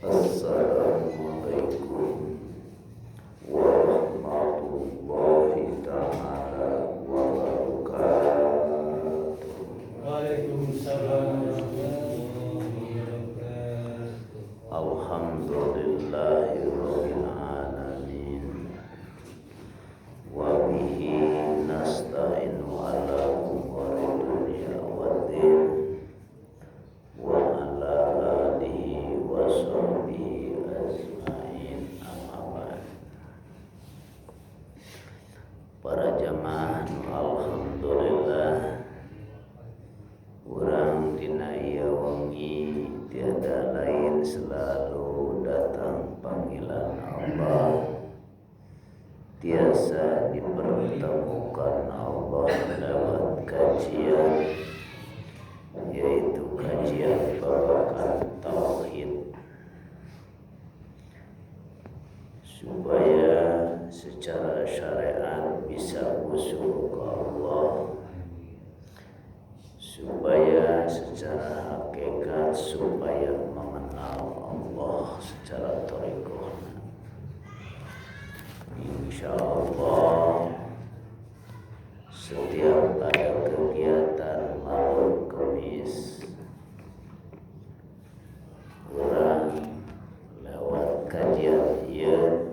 Assalamualaikum warahmatullahi ta'ala wabarakatuh. Waalaikumsalam warahmatullahi wabarakatuh. Alhamdulillahirabbil alamin. Wa bihi nasta'inu ala umuri dunya waddin. Wa ala alihi wa sahbihi ajmain. Amma ba'd. Para jamaah, alhamdulillah urang dina ieu wengi tiada lain selalu datang panggilan Allah, tiasa dipertemukan Allah lewat kajian, yaitu kajian babakan tauhid, supaya secara syariat bisa usul ke Allah, supaya secara hakikat supaya mengenal Allah secara thariqah. Insyaallah setiap ada kegiatan malam Kamis, urang lewat kajian ieu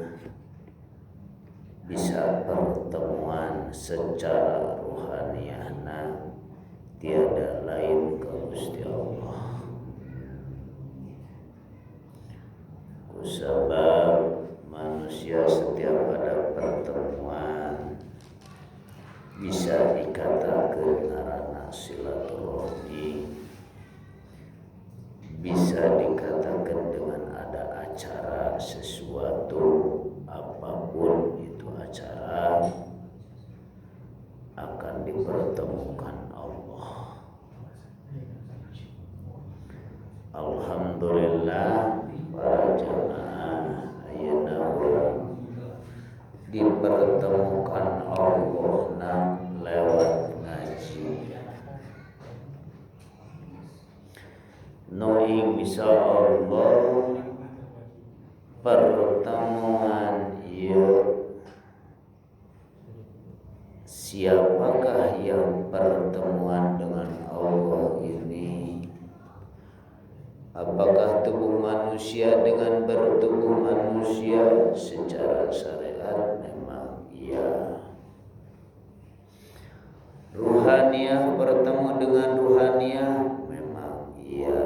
bisa pertemuan secara ruhaniyahna tiada lain ke Gusti Allah. Kusabab manusia setiap ada pertemuan bisa dikatakan ngaranna silaturahmi, bisa dikatakan dengan ada acara sesuatu, apapun itu acara, akan dipertemukan Allah. Alhamdulillah para jamaah, ayeuna urang dipertemukan Allah lewat ngaji. Noing bisa Allah pertemuan ieu, siapakah yang pertemuan dengan Allah ini? Apakah tubuh manusia dengan bertubuh manusia? Secara syariat memang iya. Ruhaniyah bertemu dengan ruhaniyah memang iya.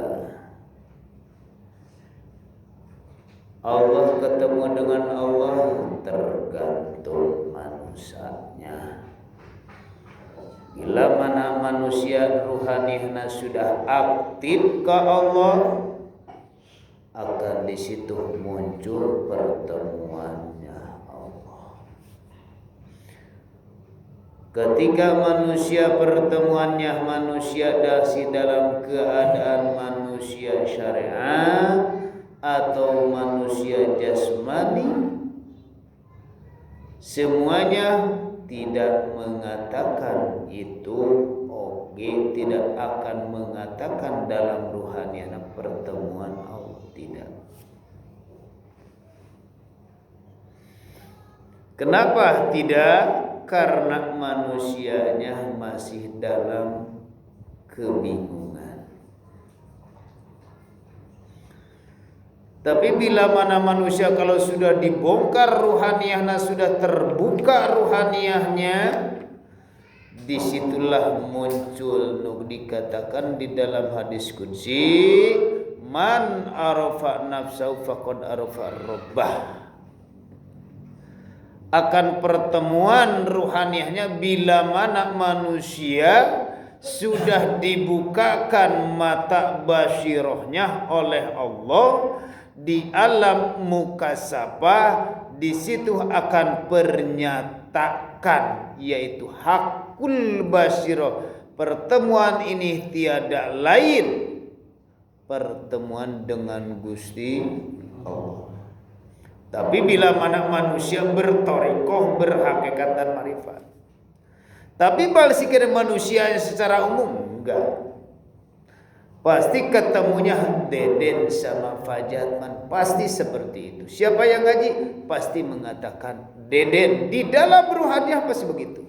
Allah ketemu dengan Allah tergantung manusianya. Bila mana manusia ruhaniyahna sudah aktif ke Allah, akan di situ muncul pertemuannya Allah. Ketika manusia pertemuannya manusia dasi dalam keadaan manusia syariat atau manusia jasmani, semuanya tidak mengatakan itu oke, tidak akan mengatakan dalam ruhaniana pertemuan Allah, tidak. Kenapa tidak? Karena manusianya masih dalam kebingungan. Tapi bila mana manusia kalau sudah dibongkar ruhaniyahnya, sudah terbuka ruhaniyahnya, disitulah muncul dikatakan di dalam hadis qudsi, man arafa nafsahu faqad arafa rabbah. Akan pertemuan ruhaniyahnya bila mana manusia sudah dibukakan mata basirohnya oleh Allah di alam mukasabah, di situ akan pernyataan, yaitu hakul basiroh. Pertemuan ini tiada lain pertemuan dengan Gusti Allah. Tapi bila mana manusia bertorikoh, berhakikat dan marifat. Tapi bal sikir manusia secara umum enggak. pasti ketemunya Deden sama Fajatman, pasti seperti itu. Siapa yang ngaji pasti mengatakan Deden, di dalam ruhaniah pasti begitu.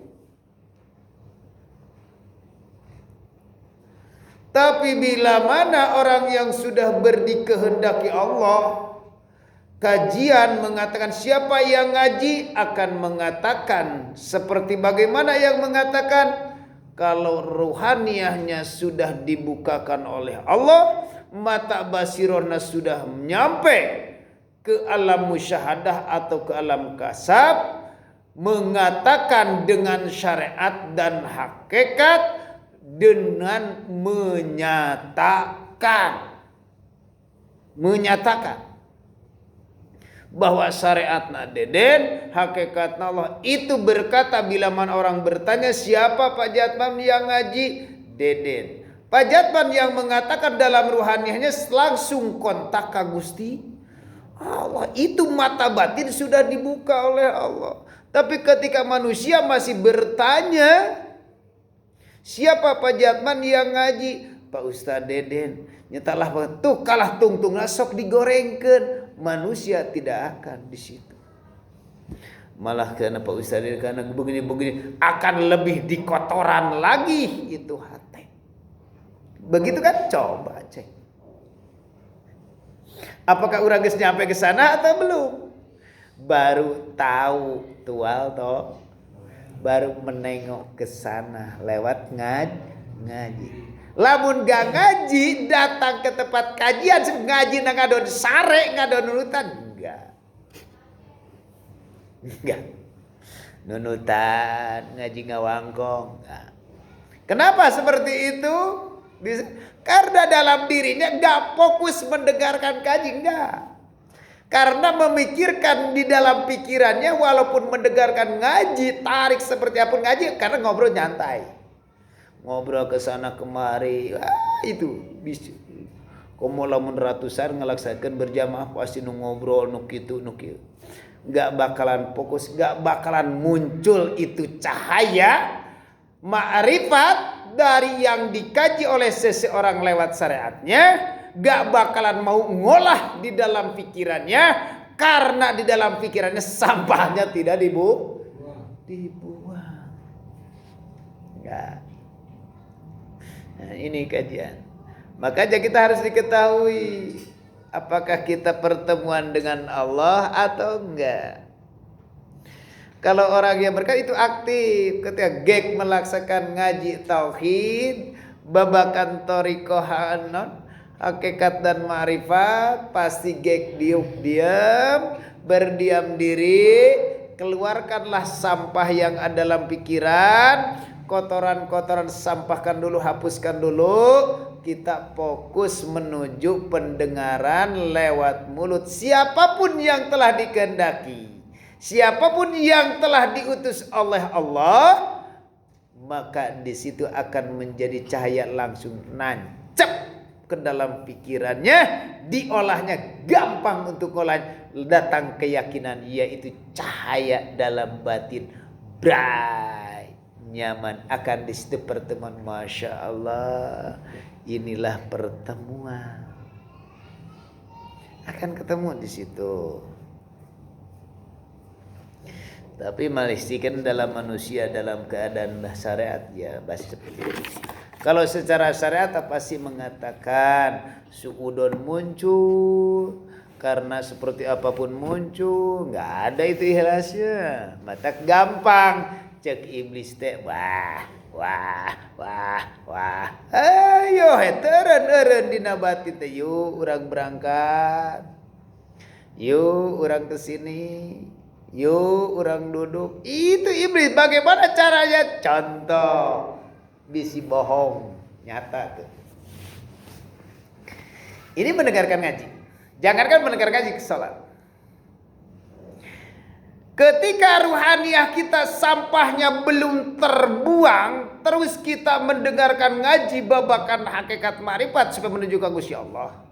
Tapi bila mana orang yang sudah berdikehendaki Allah, kajian mengatakan siapa yang ngaji akan mengatakan seperti bagaimana yang mengatakan kalau ruhaniahnya sudah dibukakan oleh Allah, mata basirona sudah nyampe ke alam musyahadah atau ke alam kasab, mengatakan dengan syariat dan hakikat, dengan menyatakan bahwa syariatna Deden, hakikatna Allah. Itu berkata bila mana orang bertanya siapa Pak Jatman yang ngaji, Deden. Pak Jatman yang mengatakan dalam ruhaniahnya langsung kontak ka Gusti Allah. Itu mata batin sudah dibuka oleh Allah. Tapi ketika manusia masih bertanya siapa Pak Jatman yang ngaji, Pak Ustadz Deden. Nyatalah tuh kalah tungtung sok digorengkan, manusia tidak akan di situ. Malah karena Pak Ustadz Deden karena begini akan lebih dikotoran lagi itu hati. Begitu kan? Coba cek. Apakah urang geus nyampe ke sana atau belum? Baru tahu tual toh. Baru menengok ke sana lewat ngaji. Lamun gak ngaji datang ke tempat kajian ngaji nang ngadon sare ngadon nunutan enggak nunutan ngaji ngawangkong enggak. Kenapa seperti itu? Karena dalam dirinya gak fokus mendengarkan kaji, enggak. Karena memikirkan di dalam pikirannya walaupun mendengarkan ngaji, tarik seperti apapun ngaji, karena ngobrol nyantai. Ngobrol ke sana kemari, itu bisa. Komo lamun ratusan ngelaksakan berjamaah pasti nu ngobrol nu kitu nu kieu. Enggak bakalan fokus, enggak bakalan muncul itu cahaya ma'rifat dari yang dikaji oleh seseorang lewat syariatnya. Gak bakalan mau ngolah di dalam pikirannya, karena di dalam pikirannya sampahnya tidak dibuang. Enggak. Nah, ini kajian. Makanya kita harus diketahui apakah kita pertemuan dengan Allah atau enggak. Kalau orang yang berkata itu aktif ketika gek melaksanakan ngaji tauhid, babakan thariqah anon, hakikat dan ma'rifat, pasti gek diam, berdiam diri, keluarkanlah sampah yang ada dalam pikiran, kotoran-kotoran sampahkan dulu, hapuskan dulu. Kita fokus menuju pendengaran lewat mulut siapapun yang telah dikehendaki, siapapun yang telah diutus oleh Allah, maka di situ akan menjadi cahaya langsung nancep ke dalam pikirannya, diolahnya gampang untuk olah, datang keyakinan yaitu cahaya dalam batin, bright, nyaman, akan di situ pertemuan. Masya Allah, inilah pertemuan, akan ketemu di situ. Tapi malistikan dalam manusia dalam keadaan syariat ya pasti seperti itu. Kalau secara syariat pasti mengatakan suudon muncul karena seperti apapun muncul, nggak ada itu ikhlasnya. Mata gampang cek iblis teh wah. Ayo heteren dina batin teh yuk urang berangkat. Yuk urang kesini. Yuk orang duduk. Itu iblis. Bagaimana caranya? Contoh bisi bohong nyata tuh. Ini mendengarkan ngaji. Jangankan mendengarkan ngaji, sholat. Ketika ruhaniah kita sampahnya belum terbuang, terus kita mendengarkan ngaji babakan hakikat ma'rifat supaya menuju ke Gusti Allah,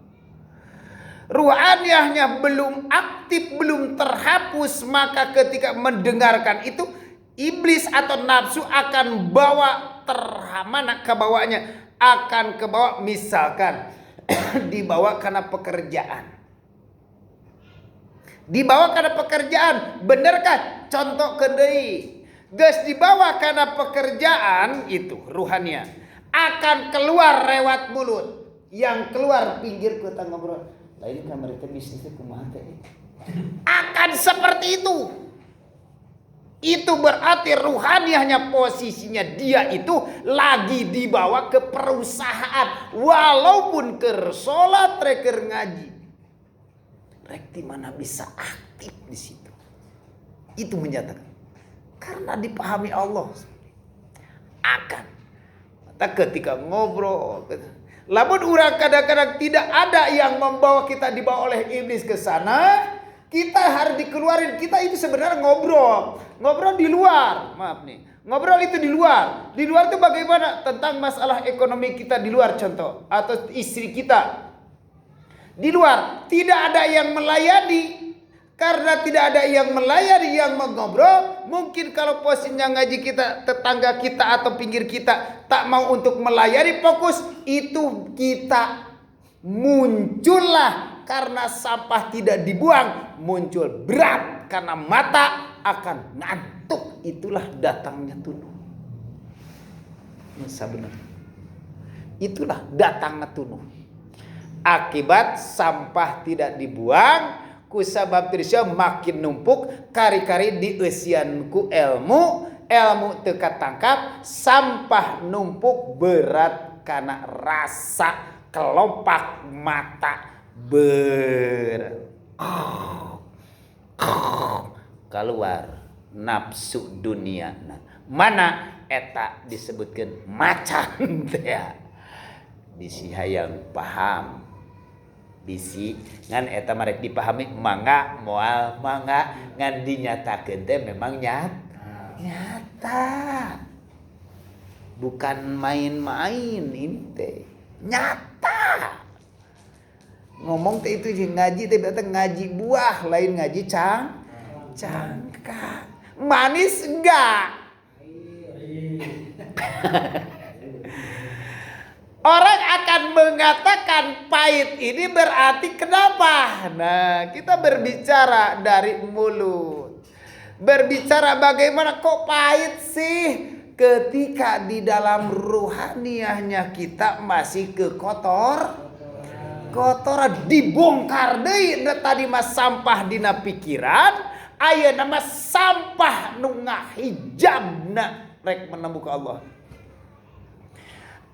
ruhaniahnya belum aktif, belum terhapus, maka ketika mendengarkan itu iblis atau nafsu akan bawa terhamana ke bawahnya, akan kebawa, misalkan dibawa karena pekerjaan. Dibawa karena pekerjaan, benarkah? Contoh kedai, geus dibawa karena pekerjaan itu ruhania akan keluar lewat mulut, yang keluar pinggir kita ngobrol. Lain kamar itu bisnisnya kumaha teh. Akan seperti itu. Itu berarti ruhaniahnya posisinya dia itu lagi dibawa ke perusahaan, walaupun ke sholat, ke ngaji. Rek di mana bisa aktif di situ. Itu menyatakan karena dipahami Allah akan. Maka ketika ngobrol, lamun urang kadang-kadang tidak ada yang membawa kita dibawa oleh iblis ke sana, kita harus dikeluarin. Kita itu sebenarnya ngobrol di luar. Maaf nih, ngobrol itu di luar. Di luar itu bagaimana? Tentang masalah ekonomi kita di luar, contoh, atau istri kita. Di luar tidak ada yang melayani. Karena tidak ada yang melayani, yang mengobrol, mungkin kalau posisinya ngaji kita, tetangga kita atau pinggir kita tak mau untuk melayani, fokus, itu kita muncullah karena sampah tidak dibuang, muncul berat karena mata akan ngantuk. Itulah datangnya tunuh. Benar. Itulah datangnya tunuh. Akibat sampah tidak dibuang, kusabab tirisya makin numpuk, kari-kari dieusian ku ilmu teka tangkap, sampah numpuk berat karena rasa kelopak mata keluar nafsu dunia. Mana eta disebutkan macan teh. Bisi hayang paham. Bisi ngan eta marek dipahami mangga moal mangga ngan dinyatakeun teh memang nyata. Bukan main-main ini teh. Nyata. Ngomong teh itu ngaji teh berarti ngaji buah, lain ngaji cangkang. Manis enggak? Orang akan mengatakan pahit ini berarti kenapa? Nah, kita berbicara dari mulut. Berbicara bagaimana kok pahit sih? Ketika di dalam ruhaniahnya kita masih kotoran dibongkar deui tadi mas sampah dina pikiran, ayeuna mah sampah nu ngahijabna rek menemui ke Allah.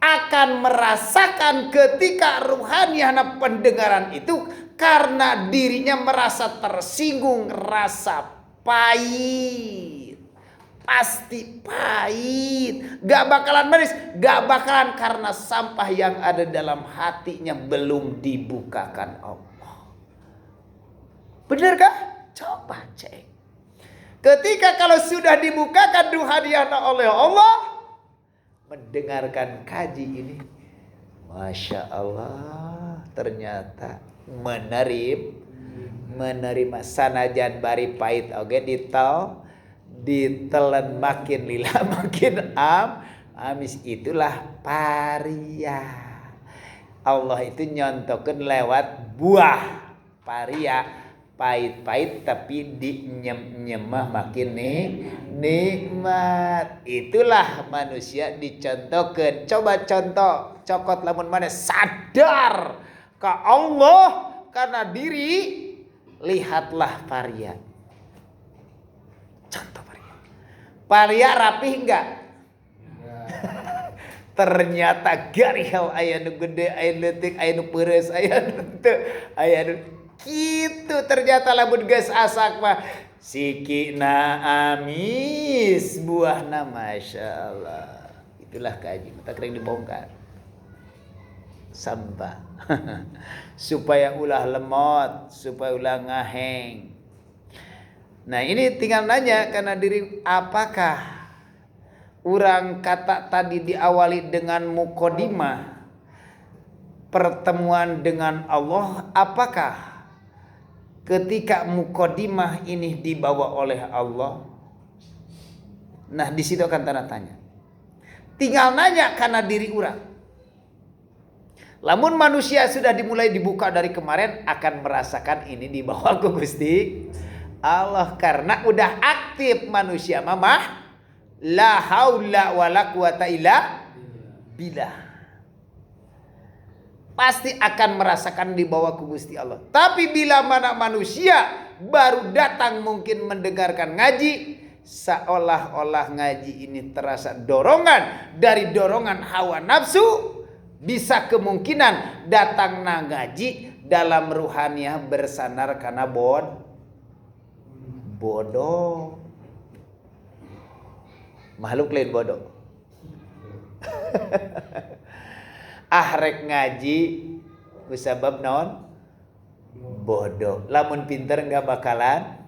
Akan merasakan ketika ruhaniahna pendengaran itu karena dirinya merasa tersinggung, rasa pahit. Pasti pahit, gak bakalan manis, gak bakalan karena sampah yang ada dalam hatinya belum dibukakan Allah. Benarkah? Coba cek. Ketika kalau sudah dibukakan ruhaniahna oleh Allah, mendengarkan kaji ini, Masya Allah, ternyata menerima sanajan bari pahit oge ditelan makin lila makin amis. Itulah paria. Allah itu nyontokeun lewat buah paria, pahit-pahit tapi dinyemah makin nikmat. Itulah manusia dicontohkan. Coba contoh cokot lamun mana sadar ke Allah karena diri, lihatlah paria. Contoh paria rapih enggak? Ternyata garihal aya nu gede, aya leutik, aya nu peureus, aya nu teu, aya nu kitu. Ternyata lamun geus asak mah sikina amis, buahna masyaallah. Itulah kaji mata kering dibongkar. Sampah. Supaya ulah lemot, supaya ulah ngaheng. Nah ini tinggal nanya karena diri, apakah urang kata tadi diawali dengan mukodimah pertemuan dengan Allah, apakah ketika mukodimah ini dibawa oleh Allah? Nah di situ akan tanda tanya. Tinggal nanya karena diri urang. Lamun manusia sudah dimulai dibuka dari kemarin akan merasakan ini di bawah ku Gusti Allah karena udah aktif manusia mamah la haula wala quwata illa billah. Pasti akan merasakan di bawah ku Gusti Allah. Tapi bila mana manusia baru datang mungkin mendengarkan ngaji, seolah-olah ngaji ini terasa dorongan dari dorongan hawa nafsu. Bisa kemungkinan datang na ngaji dalam ruhaniah bersandar karena bodoh. Makhluk lain bodoh. Ahrek ngaji kusabab naon? Bodoh. Lamun pinter nggak bakalan.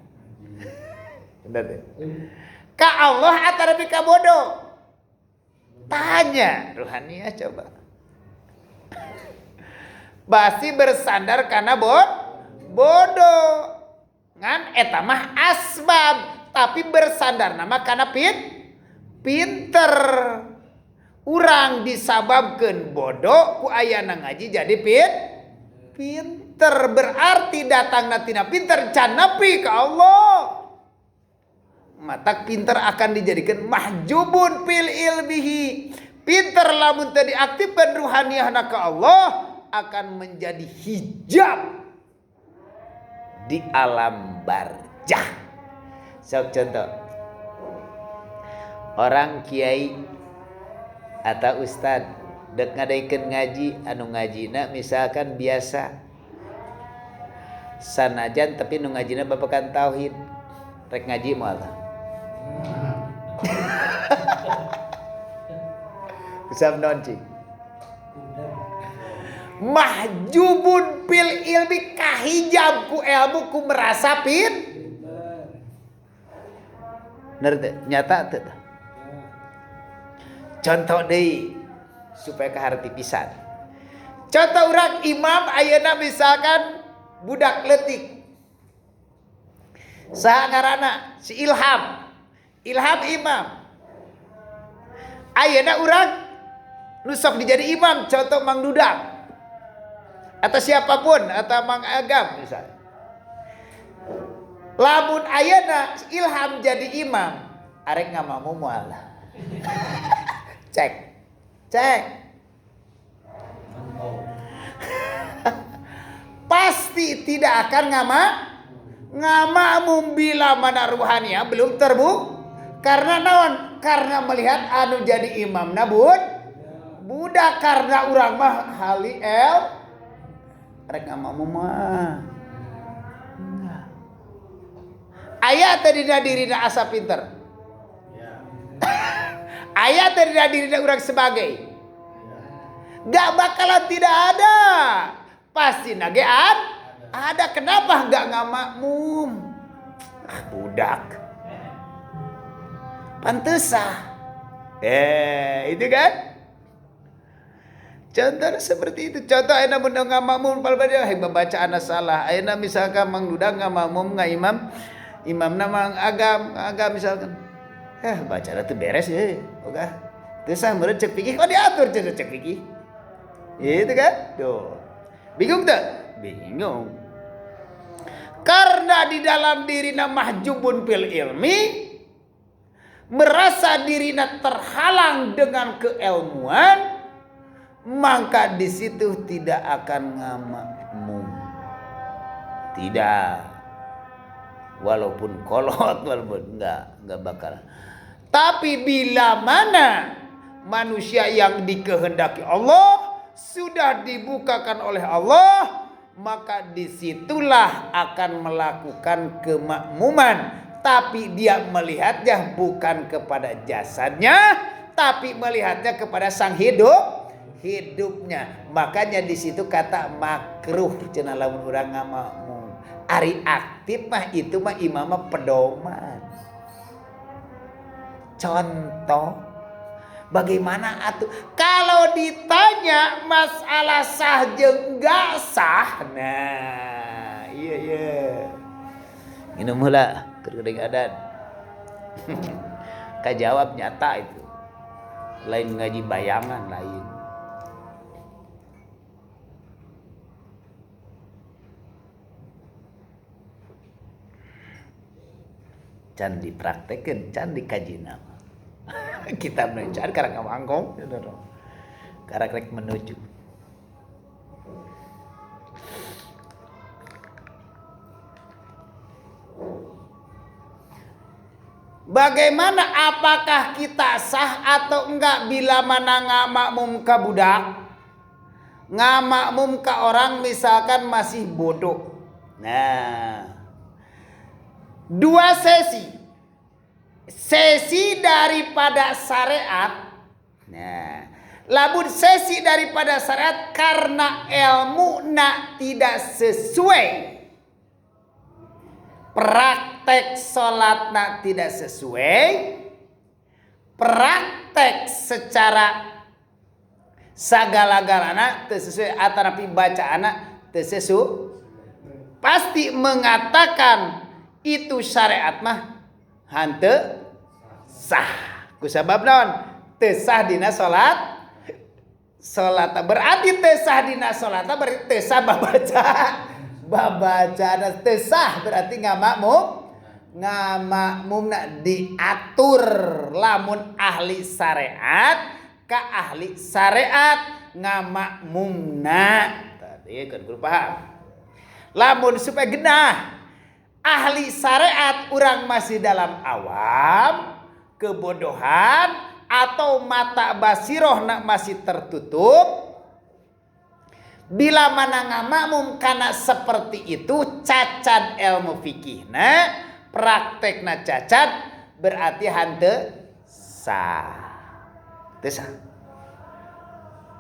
Ka Allah atau ka bodoh? Tanya ruhaniah coba. Pasti bersandar karena bodoh. Ngan eta mah asbab, tapi bersandar nama karena pinter. Urang disababkeun bodoh ku ayana ngaji jadi pinter. Berarti datangna tina pinter can nepi ka Allah. Matak pinter akan dijadikan mahjubun fil ilmihi. Pinter lamun teu diaktifkan ruhaniyahna ka Allah akan menjadi hijab di alam barzah. Sok contoh. Orang kiai atau ustad dek ngadaikeun ngaji anu ngajina misalkan biasa sanajan tapi nu ngajina babakan tauhid rek ngaji moal. Usap naon cing? Mahjubun fil ilmi kahijab ku ilmu ku merasa nyata teu. Contoh deui supaya kaharti pisan. Contoh urang imam ayeuna misalkan budak leutik. Saha ngaranna? Si Ilham. Ilham imam. Ayeuna urang nu sok dijadi imam contoh Mang Dudak. Atau siapapun atau Mang Agam misalnya. Lamun ayeuna Ilham jadi imam, arek ngamamu moal. Cek. Pasti tidak akan ngamamu bila mana ruhaniah belum karena naon? Karena melihat anu jadi imam nabud budak karena urang mah hali rek ngamamu mah. Aya teh dina dirina asa pinter. Aya teh dina dirina urang sebagai. Gak bakalan tidak ada. Pasti nage ada. Kenapa gak ngamakmum? Budak. Pantesah. Itu kan? Contoh seperti itu. Contoh ayeuna mun ngamakmum palbade membaca ana salah. Ayeuna misalkan Mang Dudak ngamakmum imamna Mang Agam misalkan. Bacana teu beres ye. Oga. Teu sah meureun cek pikir kok diatur cek pikir. Itu kan? Tuh. Bingung tak? Bingung. Karena di dalam dirina mahjubun fil ilmi, merasa dirina terhalang dengan keilmuan, maka di situ tidak akan ngamakmum. Tidak. Walaupun kolot, walaupun enggak bakal. Tapi bila mana manusia yang dikehendaki Allah sudah dibukakan oleh Allah, maka disitulah akan melakukan kemakmuman. Tapi dia melihatnya bukan kepada jasadnya, tapi melihatnya kepada sang hidupnya. Makanya di situ kata makruh cenah lamun urang ngamakmum. Ari aktif mah itu mah imam mah pedoman. Contoh, bagaimana atuh kalau ditanya masalah sah jeung enggak sah? Nah, iya. Minum heula keur geuning adan. Kajawab nyata itu. Lain ngaji bayangan lain. can dipraktekeun, can dikajina. Kita mencari karang ngawangkong, karang rek menuju. Bagaimana, apakah kita sah atau enggak bila mana ngamakmum ka budak? Ngamakmum ka orang misalkan masih bodoh. Nah, 2 sesi. Sesi daripada syariat. Nah, lamun sesi daripada syariat karena ilmu nak tidak sesuai. Praktek sholat nak tidak sesuai. Praktek secara sagala-galana teu sesuai atanapi bacaana teu sesuai. Pasti mengatakan itu syariat mah hanteu sah. Kusabab naon? Teu sah dina salat. Salat berarti teu sah dina salat berarti teu sah babaca. Babaca teu sah berarti ngamakmumna diatur lamun ahli syariat ka ahli syariat ngamakmumna. Tadi kan kudu paham. Lamun supaya genah ahli syariat orang masih dalam awam, kebodohan, atau mata basiroh nak masih tertutup. Bila mana ngamakmum karena seperti itu cacat ilmu fikihna, praktekna cacat, berarti hanteu sah. Teu sah.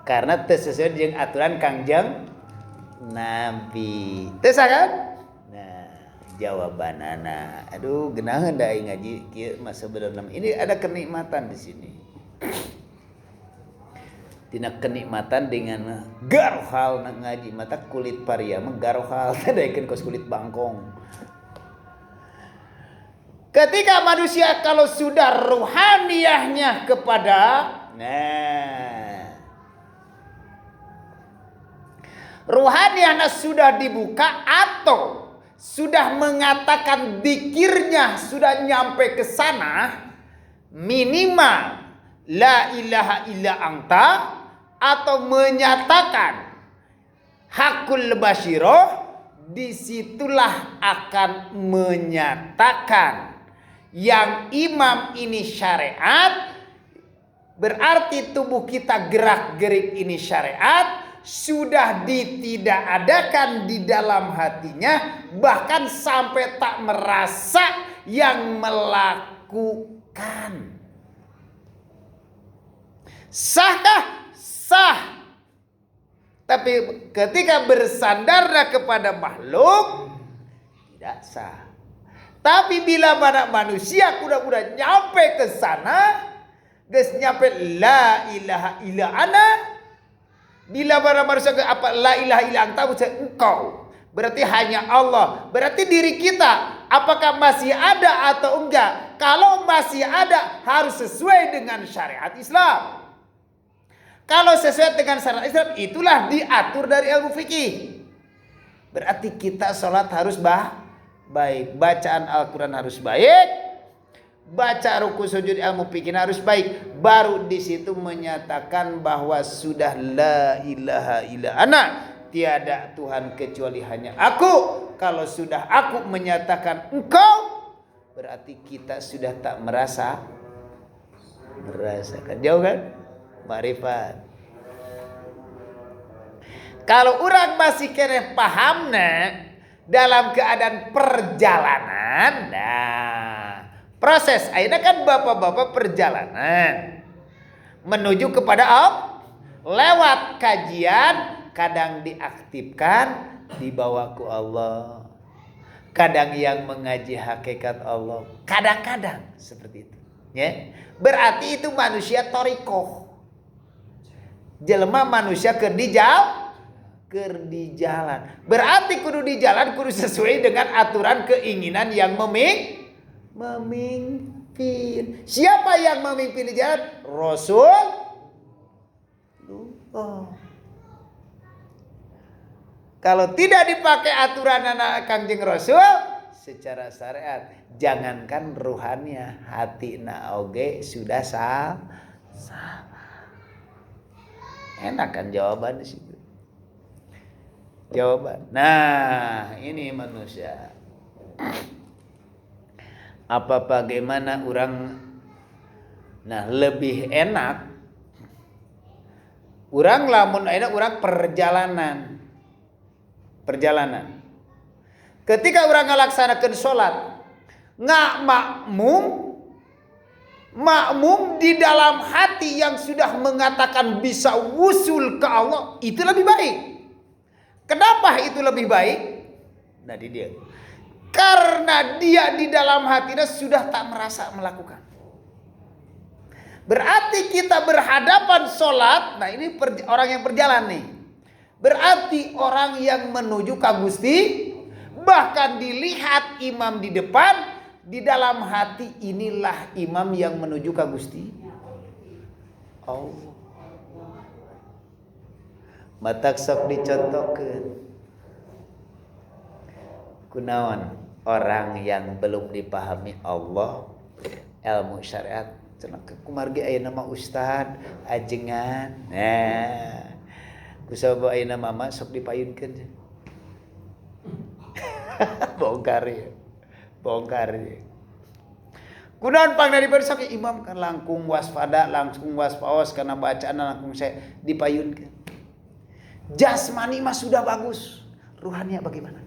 Karena teu sesuai jeung aturan Kangjeng Nabi. Teu sah kan? Jawabanana, aduh genaheun da aing ngaji kieu mah sebenarnya ini ada kenikmatan di sini. Tina kenikmatan dengan garohal nak ngaji mata kulit paria mah garohal tadaikeun kos kulit bangkong. Ketika manusia kalau sudah ruhaniyahnya kepada ruhaniyahnya sudah dibuka atau sudah mengatakan dikirnya sudah nyampe ke sana, minimal la ilaha illa anta atau menyatakan hakul basyiroh, disitulah akan menyatakan yang imam ini syariat, berarti tubuh kita gerak-gerik ini syariat. Sudah ditidakadakan di dalam hatinya, bahkan sampai tak merasa yang melakukan. Sahkah? Sah. Tapi ketika bersandar kepada makhluk tidak sah. Tapi bila mana manusia kuda-kuda nyampe ke sana, geus nyampe la ilaha illa ana. Bila para manusia apa la ilaha illa anta engkau, berarti hanya Allah, berarti diri kita apakah masih ada atau enggak? Kalau masih ada harus sesuai dengan syariat Islam. Kalau sesuai dengan syariat Islam itulah diatur dari ilmu fikih. Berarti kita sholat harus baik, bacaan Al-Quran harus baik. Baca ruku sujud ilmu fikih harus baik, baru di situ menyatakan bahwa sudah la ilaha illa ana, tiada Tuhan kecuali hanya aku. Kalau sudah aku menyatakan engkau, berarti kita sudah tak merasakan. Jauh kan? Ma'rifat. Kalau orang masih kena pahamna dalam keadaan perjalanan, proses akhirnya kan bapak-bapak perjalanan menuju kepada Allah lewat kajian, kadang diaktifkan dibawa ku Allah, kadang yang mengaji hakikat Allah, kadang-kadang seperti itu ya. Berarti itu manusia torikoh, jelema manusia keur di jalan, berarti kudu di jalan kudu sesuai dengan aturan keinginan yang memimpin. Siapa yang memimpin di jalan? Rasul. Kalau tidak dipakai aturan anak Kangjeng Rasul, secara syariat. Jangankan ruhannya, hatina oge sudah salah. Enak kan jawaban di situ. Jawaban. Nah, ini manusia. Apa bagaimana orang lebih enak orang lamun enak orang perjalanan. Ketika orang ngelaksanakan sholat, nggak makmum di dalam hati yang sudah mengatakan bisa wusul ke Allah, itu lebih baik. Kenapa itu lebih baik? Nah dia, karena dia di dalam hatinya sudah tak merasa melakukan. Berarti kita berhadapan sholat, nah ini orang yang berjalan nih. Berarti orang yang menuju ke Gusti, bahkan dilihat imam di depan, di dalam hati inilah imam yang menuju ke Gusti. Oh. Matak sok dicontohkeun. Kunaon orang yang belum dipahami Allah, ilmu syariat. Kumargi aya nama ustad ajengan. Nah, kusaba aya nama mama sok dipayunkeun. Bongkar ya. Kunaon pang dari bersok imam kan langkung waspada, langsung waspaos karena bacaan langkung saya dipayunkeun. Jasmani mah sudah bagus, ruhaninya bagaimana?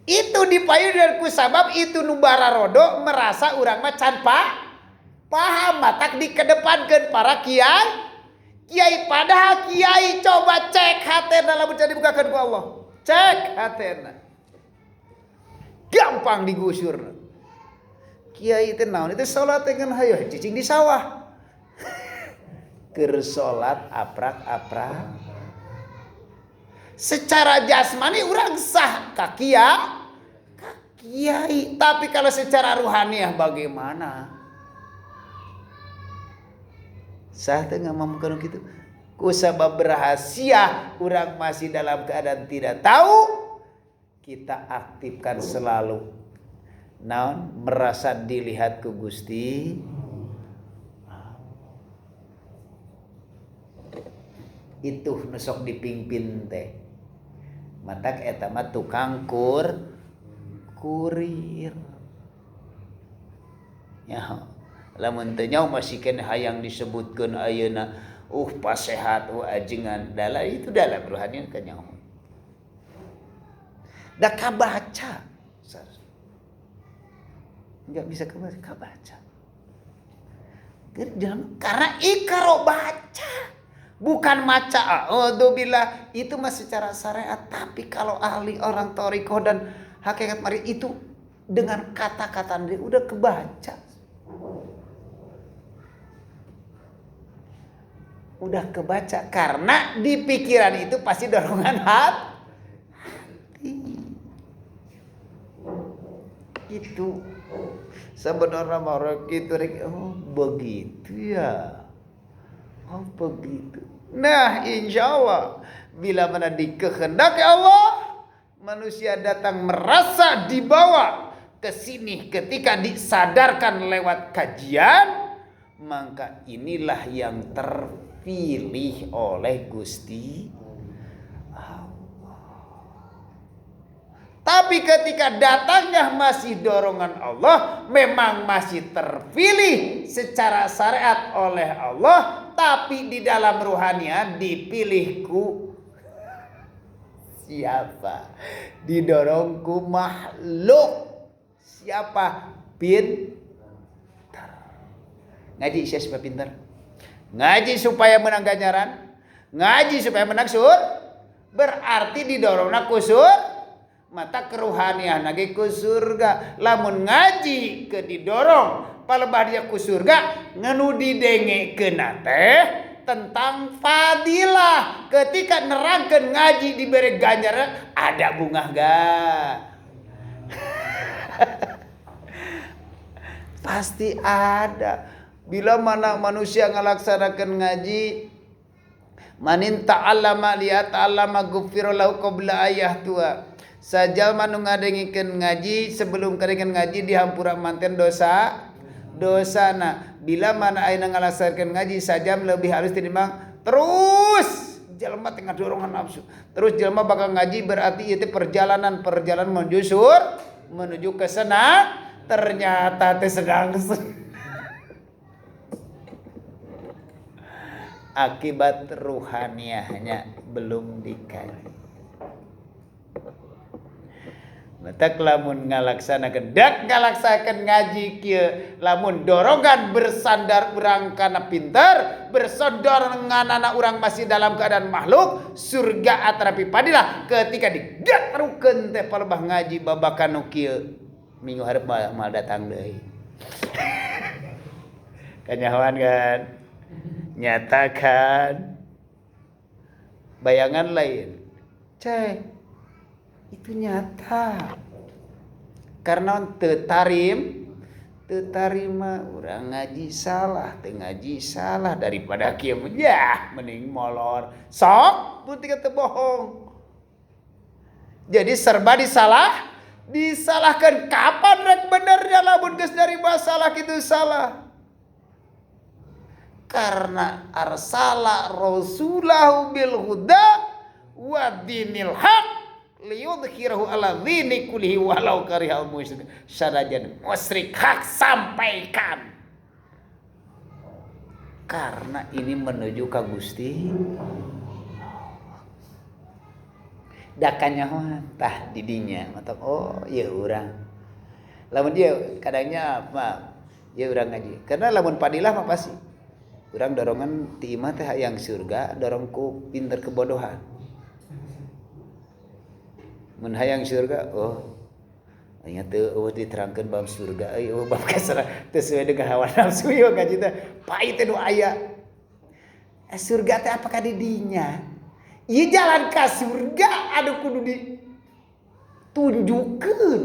Itu dipayun dan kusabab itu nubara rodo merasa urang mah can paham matak dikedepankeun para kiai padahal kiai coba cek hatena lamun can dibukakeun ku Allah. Cek hatena. Gampang digusur. Kiai teh naon itu salat teh ngan hayo cicing di sawah. Keur salat aprak-aprak. Secara jasmani urang sah ka kiai, tapi kalau secara ruhaniah bagaimana? Sah teh ngomongkeun kitu. Kusabab rahasia urang masih dalam keadaan tidak tahu, kita aktifkan selalu. Naon merasa dilihat ku Gusti. Itu nusok dipingpin teh. Matak eta mah tukang kurir. Ya, lamun teu nyaho masikeun hayang disebutkeun ayeuna pasehat ajengan dala itu dalam rohani kan nyaho. Da kabaca. Enggak bisa kabaca. Karena ikaro baca. Bukan maca, billah itu masih secara syariat. Tapi kalau ahli orang toriko dan hakikat mari itu dengan kata-kata dia udah kebaca. Udah kebaca karena di pikiran itu pasti dorongan hati. Itu sebenarnya orang gitu, begitu ya. Begitu. Nah, insya Allah bila mana dikehendaki Allah, manusia datang merasa dibawa ke sini ketika disadarkan lewat kajian, maka inilah yang terpilih oleh Gusti Allah. Tapi ketika datangnya masih dorongan Allah, memang masih terpilih secara syariat oleh Allah, tapi di dalam ruhania dipilihku siapa? Didorongku makhluk. Siapa? Pintar. Ngaji supaya pintar. Ngaji supaya menang ganjaran. Ngaji supaya menang berarti didorongna kusur. Mata keruhanian lagi ku surga. Lamun ngaji ke didorong palebah dia ku surga nganu didengekeun teh tentang fadilah. Ketika nerangkeun ngaji diberi ganjaran ada bunga gak? Pasti ada. Bila mana manusia ngalaksanakan ngaji Manin ta'allama liya ta'allama ghufira lahu qabla ayah tua. Sajalma nu ngadengikeun ngaji sebelum kadengeun ngaji dihampura manten dosana. Bila mana ayeuna ngalaksanakeun ngaji sajam lebih halus tinimbang terus jelema tengah dorongan nafsu. Terus jelema bakal ngaji berarti itu perjalanan menuju ke sana. Ternyata teh sedang akibat ruhaniahnya belum dikaji. Matak lamun ngalaksanakeun ngaji kieu lamun dorongan bersandar urang kana pinter bersodor nganana urang masih dalam keadaan makhluk surga atrapi padilah ketika didatrukeun teh palebah ngaji babakan nu kieu minggu hareup mal datang deui. Kanyahoan kan nyatakan bayangan lain cek itu nyata karena tertarima orang ngaji salah salah daripada kieu mending molor sok pun tiga bohong. Jadi serba disalahkan kapan rek benernya lamun geus dari masalah kitu salah. Karena arsala rasulahu bil huda wa dinil haq liyudhhirahu ala dzini kullihi walau karihal musyrik. Sanajan musyrik hak sampaikan. Karena ini menuju ka Gusti. Da kanyahoan tah di dinya matak oh ieu urang. Lamun dia kadangnya mah ieu urang ngaji. Karena lamun padilah mah pasti urang dorongan ti imah teh hayang surga, dorong ku pinter kebodohan. Mun hayang surga, oh nya teu diterangkeun bab surga euy bab kasara teu sesuai dengan hawa nafsu ieu ngaji teh pait teh nu aya. Surga teh apakah di dinya? Ieu jalan ka surga anu kudu ditunjukkeun.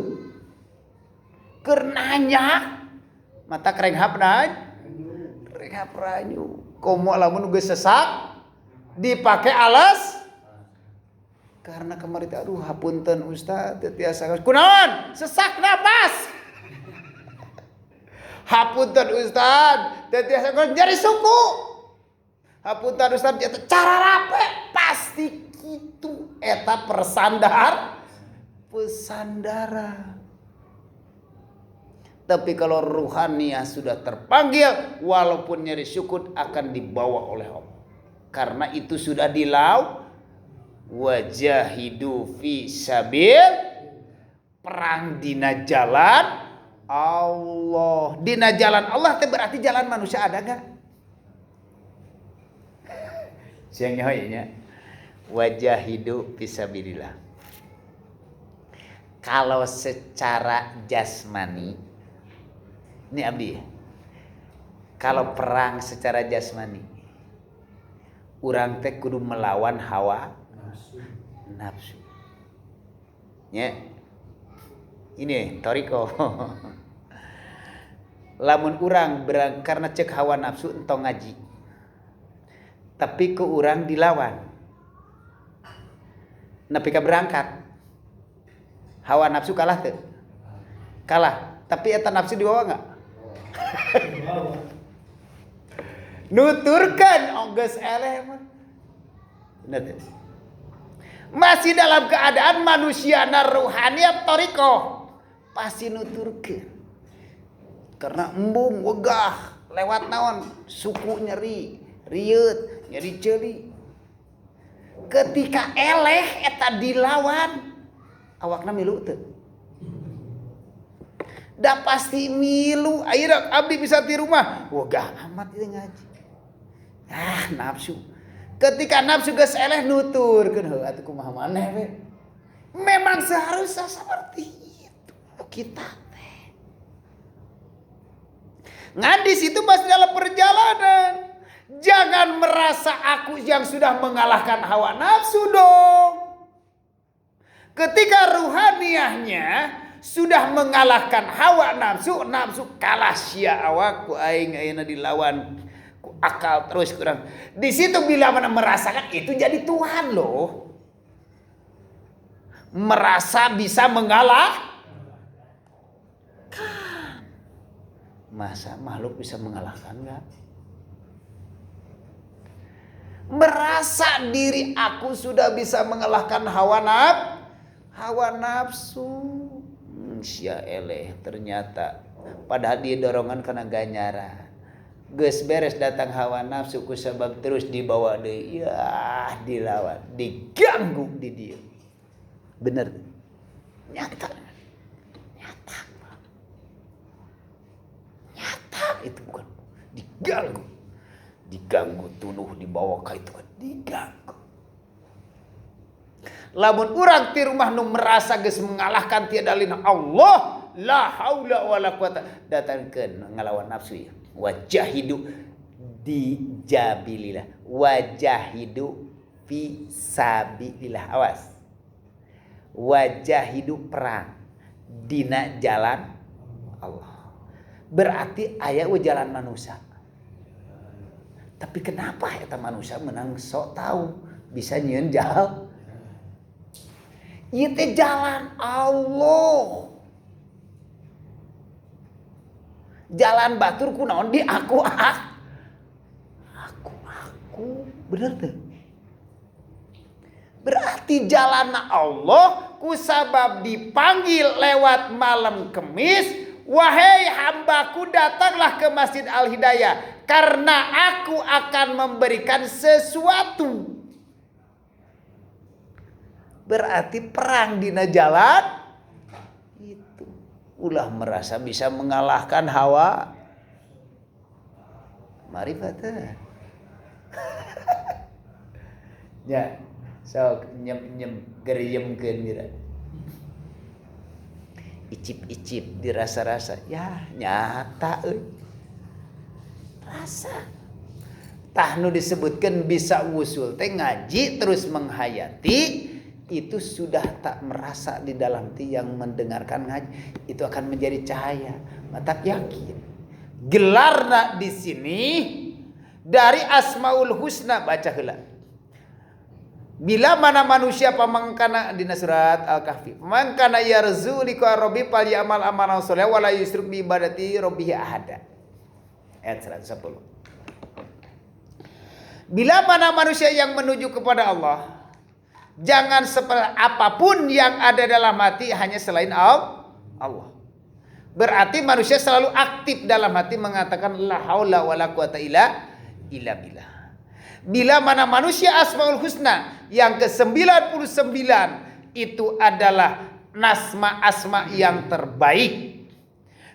Keur nanya mata kerenghap ranyu. Komo lamun geus sesak dipake alas karena kemarin aduh hapunten Ustaz teu tiasa kunaon sesak napas. Hapunten Ustaz teu tiasa nyari suku. Hapunten Ustaz eta cara rape pasti kitu eta pesandara. Tapi kalau ruhaniah sudah terpanggil walaupun nyari syukur akan dibawa oleh Allah. Karena itu sudah wajahidu fi sabil perang dina jalan Allah. Dina jalan Allah itu berarti jalan manusia ada enggak? Siang nyahoynya wajahidu fi sabilillah. Kalau secara jasmani ini abdi ya. Kalau perang secara jasmani urang teh kudu melawan hawa nafsu. Ya. Ini toriko. Lamun urang berang karena cek hawa nafsu entong ngaji. Tapi ku urang dilawan. Nepi ka berangkat. Hawa nafsu kalah teu? Kalah. Tapi eta nafsu dibawa enggak? Nuturkan ongges eleh mah. Bener teh. Masih dalam keadaan manusia rohani toriko pasti nuturkeun. Karena embung wegah lewat naon suku nyeri, rieut, nyeri ceuli. Ketika eleh eta dilawan awakna milu teu? Da pasti milu. Ayeuna abdi bisa di rumah wegah amat ieu ngaji. Nafsu. Ketika nafsu geus eleh nuturkeun heuh atuh kumaha maneh we. Memang seharusnya seperti itu kita teh. Ngadis itu masih dalam perjalanan. Jangan merasa aku yang sudah mengalahkan hawa nafsu dong. Ketika ruhaniahnya sudah mengalahkan hawa nafsu, nafsu kalah sia awak ku aing ayeuna dilawan Akal terus kurang. Di situ bila mana merasakan itu jadi Tuhan loh. Merasa bisa mengalah. Masa makhluk bisa mengalahkan enggak? Merasa diri aku sudah bisa mengalahkan hawa nafsu. Sia eleh ternyata padahal dia dorongan karena ganyara. Geus beres datang hawa nafsu ku sebab terus dibawa deui. Ya dilawan, diganggu di dia. Bener. Nyata. Itu bukan diganggu tunuh dibawa ke itu kan diganggu. Lamun urang ti rumah nu merasa geus mengalahkan tiada lain Allah, la haula wala quwata, datangkeun ngalawan nafsu ya. Wajahidu dijabilillah, wajahidu fi sabilillah. Awas. Wajahidu perang dina jalan Allah. Berarti aya jalan manusia. Tapi kenapa eta manusia menang sok tahu bisa nyieun jalan? Ieu teh jalan Allah. Jalan batur kunaon di aku. Bener teh. Berarti jalan Allah kusabab dipanggil lewat malam Kemis. Wahai hambaku, datanglah ke Masjid Al-Hidayah karena aku akan memberikan sesuatu. Berarti perang dina jalan itu ulah merasa bisa mengalahkan hawa marifatan. Ya, sok nyem geriyemkeun mira. Icip-icip dirasa-rasa ya nyata rasa tah nu disebutkan bisa wusul teh ngaji terus menghayati itu sudah tak merasa di dalam ti yang mendengarkan ngaji itu akan menjadi cahaya mata yakin gelarna di sini dari Asmaul Husna baca heula. Bila mana manusia pamangkana dina surat Al-Kahfi. Mangkana yarzu liqa rabbi fal ya'mal amalan sholih wa la yusyrik bi ibadati rabbih ahada. Ayat 110. Bila mana manusia yang menuju kepada Allah, jangan apapun yang ada dalam hati hanya selain Allah. Berarti manusia selalu aktif dalam hati mengatakan la haula wala quwata illa billah. Bila mana manusia Asmaul Husna yang ke-99 itu adalah asma yang terbaik.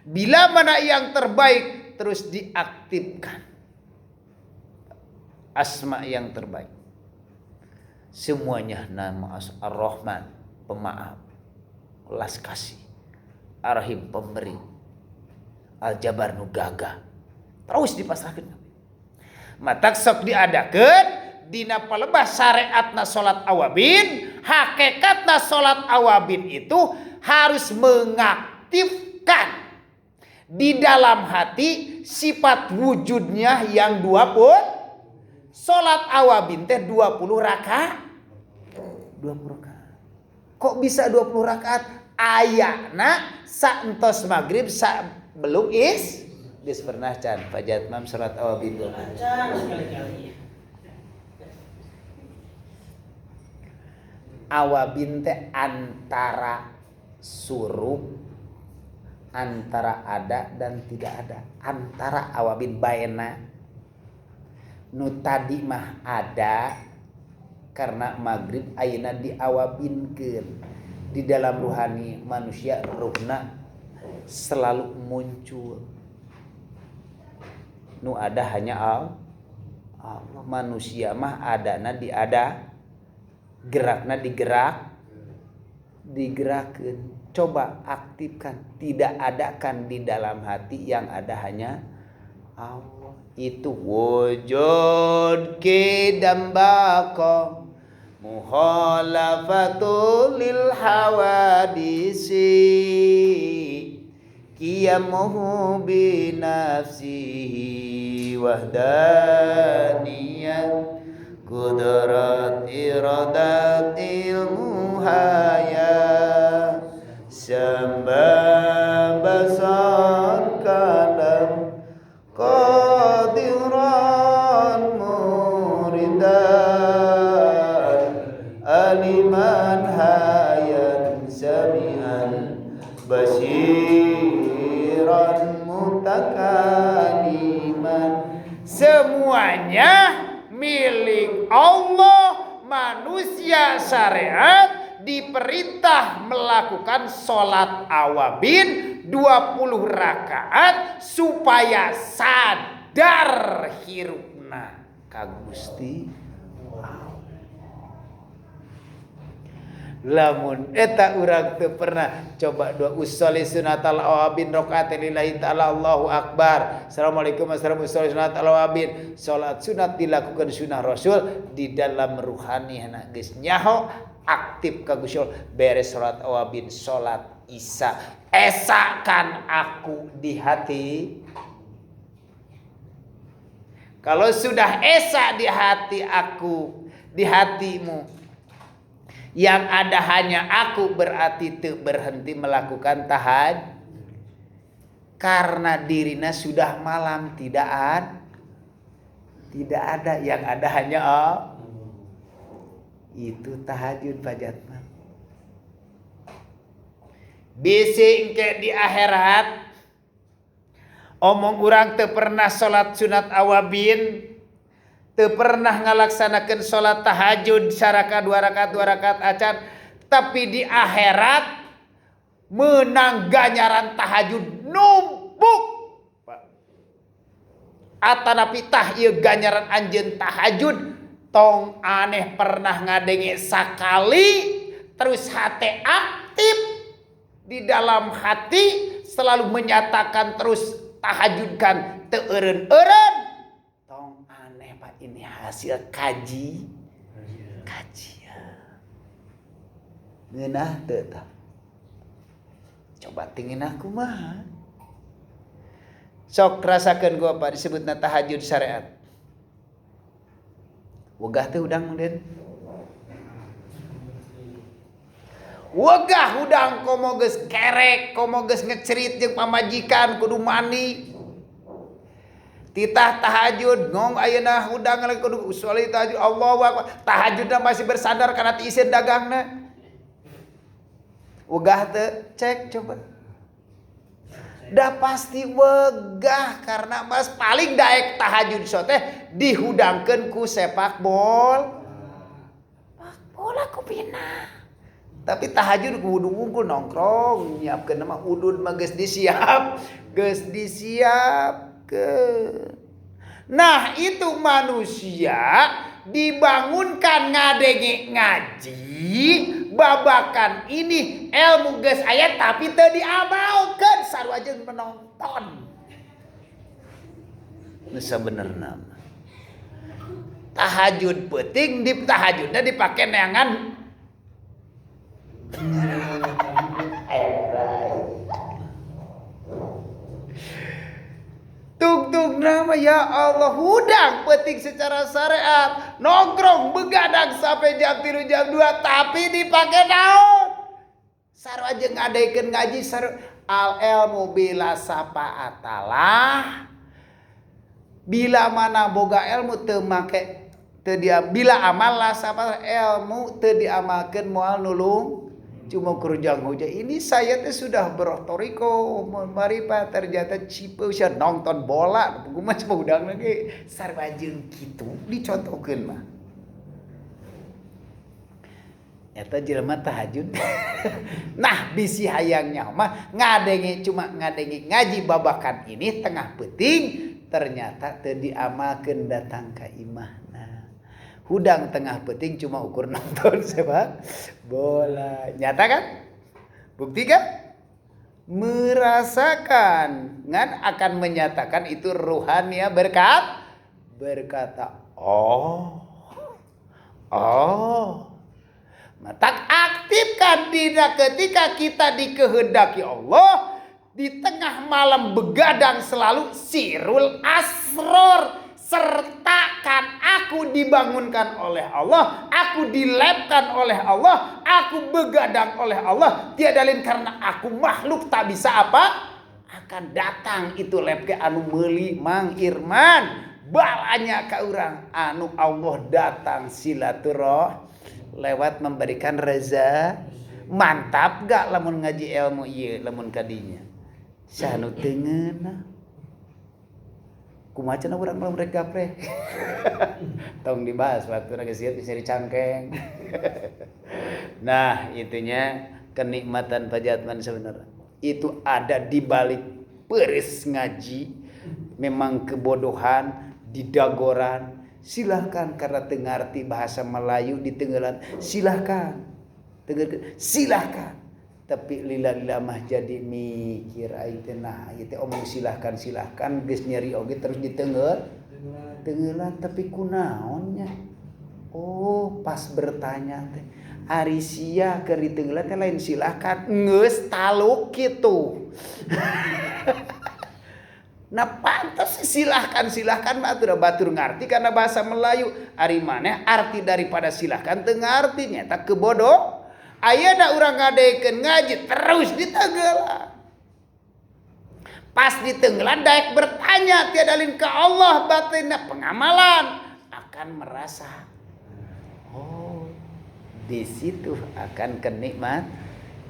Bila mana yang terbaik terus diaktifkan. Asma yang terbaik. Semuanya nama Ar-Rahman, pemaaf, welas kasih, Ar-Rahim, pemberi, Al-Jabar nu gagah. Terus dipasrahkeun. Matak sok diadakeun dina palebah syariatna salat awabin, hakikatna salat awabin itu harus mengaktifkan di dalam hati sifat wujudnya yang 20. Salat awabin teh 20 rakaat. 20 rakaat. Kok bisa 20 rakaat? Ayana saentos maghrib belum geus pernah can fajat mam salat awabin. Awabin teh antara suruh, antara ada dan tidak ada, antara awabin baena. Nu tadi mah ada karena maghrib ayeuna diawabinkeun. Di dalam ruhani manusia ruhna selalu muncul. Nu ada hanya Allah. Manusia mah adana diada, gerakna digerakkan. Coba aktifkan, tidak adakan di dalam hati, yang ada hanya Allah. Itu wujud kidambako mukhalafatul lil hawadisi qiyamuhu bi nafsihi wahdaniyah qudrat iradat ilmu hayat sembah basar kalam qadiran muridan aliman hayan sami'an basiran mutakaliman. Semuanya milik Allah. Manusia syariat diperintah melakukan sholat awabin 20 rakaat supaya sadar hirupna ka Gusti. Lamun eta urang teu pernah coba dua usolli sunatal awabin rakaat lillahi ta'ala Allahu akbar. Assalamualaikum warahmatullahi wabarakatuh. Sunatal awabin, salat sunat dilakukan sunnah Rasul di dalam ruhanina geus nyaho aktif ka Gusti Allah. Beres salat awabin, salat isya, esakan aku di hati. Kalau sudah esa di hati aku, di hatimu, yang ada hanya aku, berarti teu berhenti melakukan tahajud. Karena dirinya sudah malam, tidak ada yang ada hanya itu tahajud pajatna. Bisi engke di akhirat omong urang teu pernah salat sunat awabin, teu pernah ngalaksanakeun salat tahajud saraka 2 rakaat acan, tapi di akhirat menang ganjaran tahajud numpuk. Atanapi tah ieu ganjaran anjeun tahajud tong aneh pernah ngadenge sakali, terus hate aktif di dalam hati selalu menyatakan terus tahajudkan teu eureun-eureun. Ini hasil kajian. Ngeunah teu tah. Coba tingin aku mah. Sok rasakeun gua apa disebutna tahajud syariat. Wegah teh udang den. Wegah udang komo geus kerek, komo geus ngecerit jeung pamajikan kudu mandi. Titah tahajud ngong ayeuna hudang lagi kudu sholli tahajud Allahu akbar. Tahajudna masih bersandar kana ti iseun dagangna. Wegah teu? Cek coba. Da pasti wegah karena mas paling daek tahajud so teh dihudangkeun ku sepak bola. Sepak bola ku pina. Tapi tahajud kudu ngumpul nongkrong nyiapkeun mah udud mah geus disiap, Nah itu manusia dibangunkan ngadenge ngaji babakan ini ilmu geus aya tapi teu diamalkeun sarua jeung menonton. Nu sabenerna tahajud penting, di tahajudna dipake neangan Tuk nama ya Allah hudang penting secara syariat, nongkrong begadang sampai jam 3 jam 2 tapi dipakai naon? Sarua jeung ngadekeun ngaji saru al ilmu bila sapaatalah. Bila mana boga ilmu teu make teu dia bila amal la sapa ilmu teu diamalkeun moal nulung cuma kerjang hujan. Ini saya tuh sudah bertoriko marifat ternyata cipe bisa nonton bola gumah cuma udang lagi sarua jeung kitu dicontohkeun mah eta jelema tahajud. Nah bisi hayangnya mah cuma ngadenge ngaji babakan ini tengah penting ternyata teu diamalkeun datang ka imahna. Hudang tengah penting cuma ukur nonton sepak bola. Nyata kan? Bukti kan? Merasakan ngan akan menyatakan itu ruhania berkata oh tak aktifkan diri ketika kita dikehendaki Allah di tengah malam begadang selalu sirul asror. Sertakan aku dibangunkan oleh Allah, aku dilebkan oleh Allah, aku begadang oleh Allah. Tiada lain karena aku makhluk tak bisa apa? Akan datang itu lebke anu meuli Mang Irman. Balanya ka urang anu Allah datang silaturah lewat memberikan reza. Mantap gak lamun ngaji ilmu ieu lamun kadinya. Sanu teu ngeunah. Kumaha cenah urang lamun rek gapreh. Tong dibahas waktu geus sieu bisa dicangkeng. Nah, itunya kenikmatan pajatman sebenarnya. Itu ada di balik peris ngaji. Memang kebodohan didagoran. Silahkan karena teu ngarti bahasa Melayu di tenggelan. Silahkan. Silahkan. Tapi lila-lila mah jadi mikir aing teh nah ieu teh omong silahkan geus nyeri oge terus tenggelan tapi kunaonnya. Oh, pas bertanya teh ari sia keur ditenggelan teh lain silahkan geus taluk kitu. Nah pantas silahkan mah atuh batur ngarti karena bahasa Melayu. Ari maneh arti daripada silahkan teu ngarti nya tak kebodoh. Ayeuna urang ngadekeun ngaji terus ditenggelan. Pas ditenggelan daek bertanya tiada lain ka Allah batinna pengamalan akan merasa oh di situ akan kenikmat.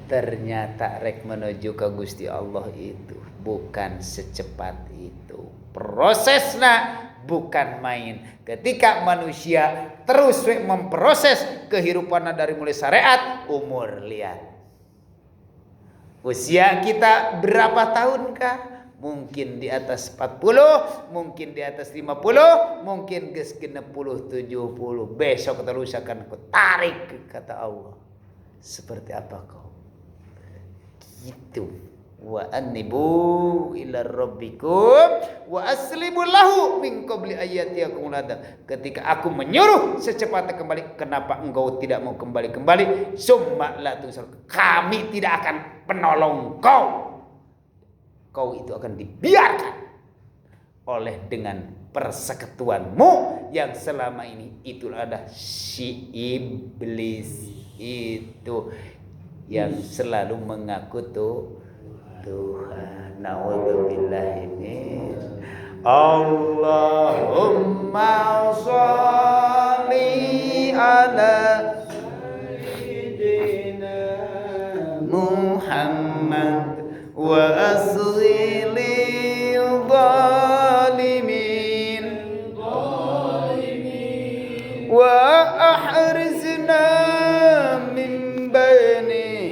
Ternyata rek menuju ke Gusti Allah itu bukan secepat itu. Prosesna bukan main. Ketika manusia terus memproses kehidupannya dari mulai syariat, umur lihat. Usia kita berapa tahunkah? Mungkin di atas 40, mungkin di atas 50, mungkin geus 60, 70. Besok terus akan ku tarik kata Allah. Seperti apa kau? Gitu. Wa anibu ila rabbikum wa aslimu lahu min qabli ayatiyakum ladab. Ketika aku menyuruh secepatnya kembali, kenapa engkau tidak mau kembali? Summa la tusal. Kami tidak akan penolong kau. Kau itu akan dibiarkan oleh dengan persekutuanmu yang selama ini. Itulah ada si iblis itu yang selalu mengaku Tuhan. Naudzubillah ini. Allahumma sholli ala sayyidina Muhammad wa aslil zalimin wa ahrizna min bani